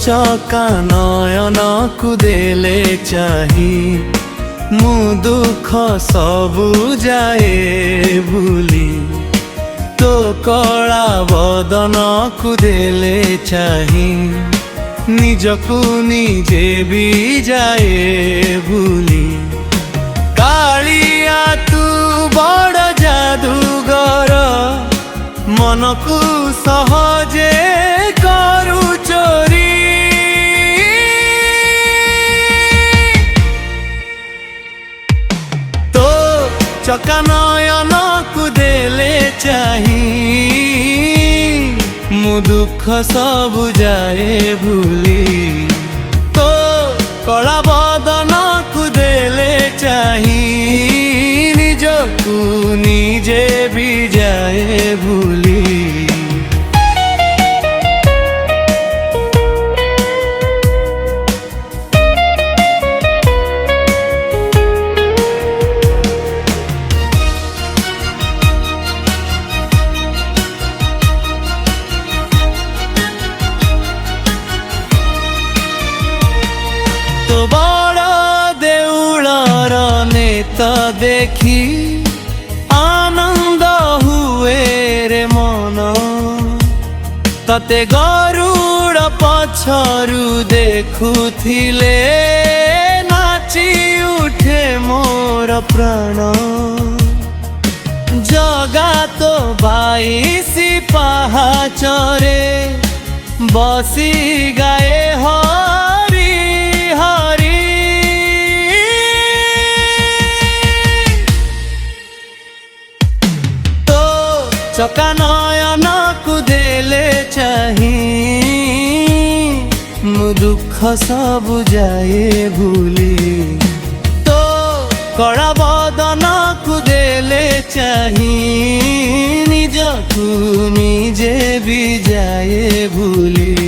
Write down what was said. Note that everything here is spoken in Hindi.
चका नयनकु देले चाही मु दुख सबु जाए भूली तो कला बदनकु देले चाही निजकु निजे भी जाए भूली। कालिया तू बड़ जादूगर मनकु सहजे करू चोरी तो चका नयनकु देले चाही मु दुख सबु जाए भूली तो कला बदनकु देले चाही निजकु निजे भी जाए भूली। तो बड़ देउलर नेता देखी आनंद हुए रे मन तते गरुड़ पछरु देखुथिले नाची उठे मोर प्राण जगा तो 22 पाहाचरे बसी गाए हरी हरी तो चका नयनकु देले चाही मु दुख सबु जाए भूली तो कला बदनकु देले चाही निजकु निजे भी जाए भूली।